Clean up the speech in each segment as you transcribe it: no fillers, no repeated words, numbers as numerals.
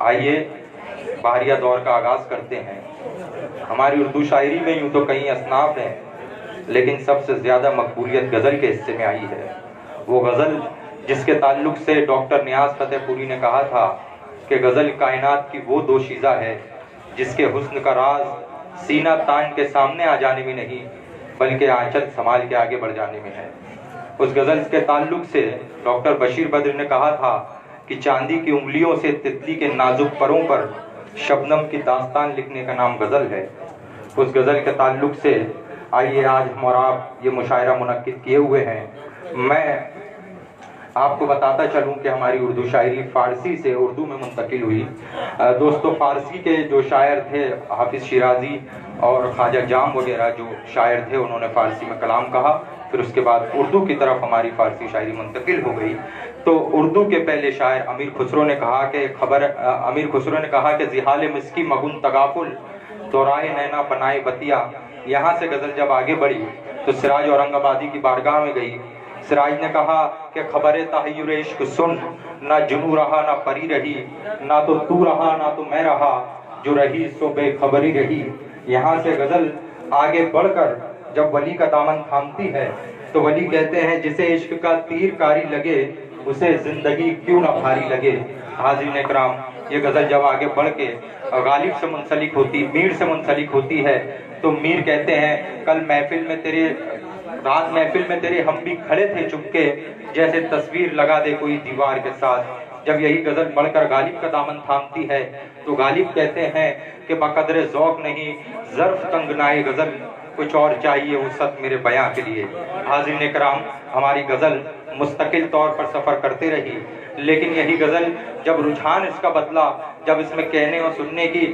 آئیے بحریہ دور کا آغاز کرتے ہیں۔ ہماری اردو شاعری میں یوں تو کئی اصناف ہیں، لیکن سب سے زیادہ مقبولیت غزل کے حصے میں آئی ہے۔ وہ غزل جس کے تعلق سے ڈاکٹر نیاز فتح پوری نے کہا تھا کہ غزل کائنات کی وہ دوشیزہ ہے جس کے حسن کا راز سینہ تان کے سامنے آ جانے میں نہیں بلکہ آنچل سنبھال کے آگے بڑھ جانے میں ہے۔ اس غزل کے تعلق سے ڈاکٹر بشیر بدر نے کہا تھا کہ چاندی کی انگلیوں سے تتلی کے نازک پروں پر شبنم کی داستان لکھنے کا نام غزل ہے۔ اس غزل کے تعلق سے آئیے آج ہم اور آپ یہ مشاعرہ منعقد کیے ہوئے ہیں۔ میں آپ کو بتاتا چلوں کہ ہماری اردو شاعری فارسی سے اردو میں منتقل ہوئی۔ دوستو، فارسی کے جو شاعر تھے حافظ شیرازی اور خواجہ جام وغیرہ جو شاعر تھے، انہوں نے فارسی میں کلام کہا، پھر اس کے بعد اردو کی طرف ہماری فارسی شاعری منتقل ہو گئی۔ تو اردو کے پہلے شاعر امیر خسرو نے کہا کہ زحال مسکی مگن تغافل دورائے نینا بنائے بتیا۔ یہاں سے غزل جب آگے بڑھی تو سراج اورنگ آبادی کی بارگاہ میں گئی۔ سراج نے کہا کہ خبر تحیر عشق سن، نہ جنو رہا نہ پری رہی، نہ تو رہا نہ تو میں رہا، جو رہی سو بے خبری رہی۔ یہاں سے غزل آگے بڑھ کر جب ولی کا دامن تھامتی ہے تو ولی کہتے ہیں جسے عشق کا تیر کاری لگے اسے زندگی کیوں نہ بھاری لگے۔ حاضرین اکرام، یہ غزل جب آگے بڑھ کے غالب سے منسلک ہوتی، میر سے منسلک ہوتی ہے تو میر کہتے ہیں کل رات محفل میں تیرے ہم بھی کھڑے تھے چپکے، جیسے تصویر لگا دے کوئی دیوار کے ساتھ۔ جب یہی غزل پڑھ کر غالب کا دامن تھامتی ہے تو غالب کہتے ہیں کہ بقدر ذوق نہیں ظرف تنگنائے غزل، کچھ اور چاہیے وسعت میرے بیاں کے لیے۔ حاضرین کرام، ہماری غزل مستقل طور پر سفر کرتے رہی، لیکن یہی غزل جب رجحان اس کا بدلا، جب اس میں کہنے اور سننے کی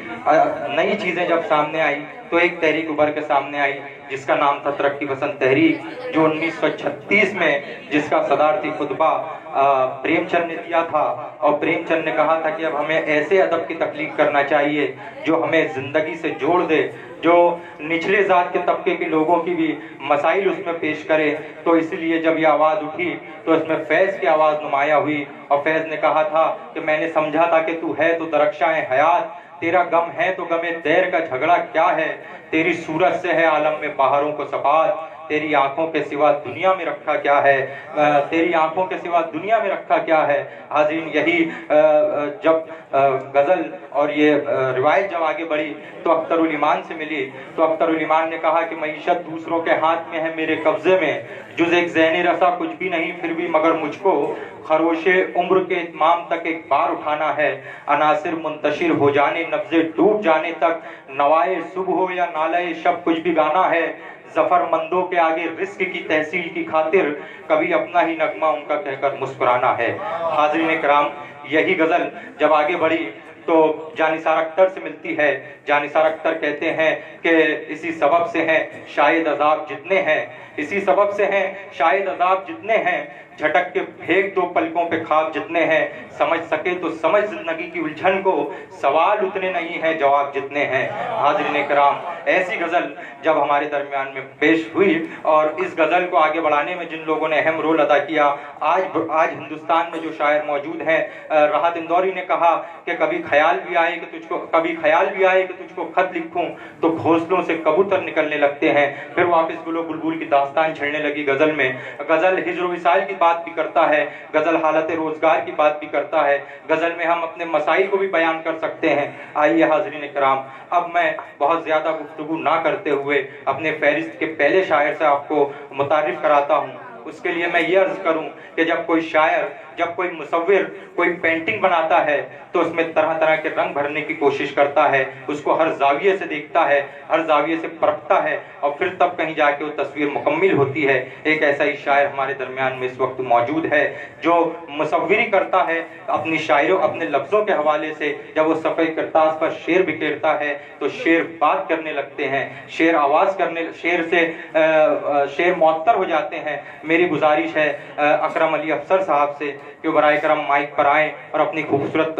نئی چیزیں جب سامنے آئی تو ایک تحریک ابھر کے سامنے آئی جس کا نام تھا ترقی پسند تحریک، جو 1936 میں جس کا صدارتی خطبہ پریم چند نے دیا تھا، اور پریم چند نے کہا تھا کہ اب ہمیں ایسے ادب کی تخلیق کرنا چاہیے جو ہمیں زندگی سے جوڑ دے، جو نچلے ذات کے طبقے کے لوگوں کی بھی مسائل اس میں پیش کرے۔ تو اس لیے جب یہ آواز اٹھی تو اس میں فیض کی آواز نمایاں ہوئی، اور فیض نے کہا تھا کہ میں نے سمجھا تھا کہ تو ہے تو درخشاں حیات، تیرا غم ہے تو غم دیر کا جھگڑا کیا ہے، تیری صورت سے ہے عالم میں بہاروں کو صفات، تیری آنکھوں کے سوا دنیا میں رکھا کیا ہے، تیری آنکھوں کے سوا دنیا میں رکھا کیا ہے۔ حاضرین، یہی جب غزل اور یہ روایت جب آگے بڑھی تو اختر الایمان سے ملی تو اختر الایمان نے کہا کہ معیشت دوسروں کے ہاتھ میں ہے میرے قبضے میں، جز ایک ذہنی رسا کچھ بھی نہیں پھر بھی مگر مجھ کو خروش عمر کے اتمام تک ایک بار اٹھانا ہے، عناصر منتشر ہو جانے نبضے ڈوب جانے تک، نوائے صبح ہو یا نالے شب کچھ بھی گانا ہے، ظفر مندوں کے آگے رزق کی تحصیل کی خاطر کبھی اپنا ہی نغمہ ان کا کہہ کر مسکرانا ہے۔ حاضرین کرام، یہی غزل جب آگے بڑھی تو جانثار اختر سے ملتی ہے۔ جانثار اختر کہتے ہیں کہ اسی سبب سے ہیں شاید عذاب جتنے ہیں، اسی سبب سے ہیں شاید عذاب جتنے ہیں، جھٹک کے پھینک دو پلکوں پہ خواب جتنے ہیں، سمجھ سکے تو سمجھ زندگی کی الجھن کو، سوال اتنے نہیں ہیں جواب جتنے ہیں۔ حاضرین کرام، ایسی غزل جب ہمارے درمیان میں پیش ہوئی اور اس غزل کو آگے بڑھانے میں جن لوگوں نے اہم رول ادا کیا، آج ہندوستان میں جو شاعر موجود ہیں، راحت اندوری نے کہا کہ کبھی خیال بھی آئے کہ تجھ کو خط لکھوں تو گھونسلوں سے کبوتر نکلنے لگتے ہیں۔ پھر واپس گل و بلبل کی داستان چھڑنے لگی غزل میں۔ غزل ہجر و وصال کی بات بھی کرتا ہے، غزل حالت روزگار کی بات بھی کرتا ہے، غزل میں ہم اپنے مسائل کو بھی بیان کر سکتے ہیں۔ آئیے حاضرین کرام، اب میں بہت زیادہ گفتگو نہ کرتے ہوئے اپنے فہرست کے پہلے شاعر سے آپ کو متعارف کراتا ہوں۔ اس کے لیے میں یہ عرض کروں کہ جب کوئی شاعر، جب کوئی مصور کوئی پینٹنگ بناتا ہے تو اس میں طرح طرح کے رنگ بھرنے کی کوشش کرتا ہے، اس کو ہر زاویے سے دیکھتا ہے، ہر زاویے سے پرکھتا ہے، اور پھر تب کہیں جا کے وہ تصویر مکمل ہوتی ہے۔ ایک ایسا ہی شاعر ہمارے درمیان میں اس وقت موجود ہے جو مصوری کرتا ہے اپنی شاعروں، اپنے لفظوں کے حوالے سے۔ جب وہ صفحہ کرتاس پر شعر بکھیرتا ہے تو شعر بات کرنے لگتے ہیں، شعر آواز کرنے، شعر سے شعر معطر ہو جاتے ہیں۔ میری گزارش ہے اکرم علی افسر صاحب سے کہ وہ برائے کرم مائک پر آئیں اور اپنی خوبصورت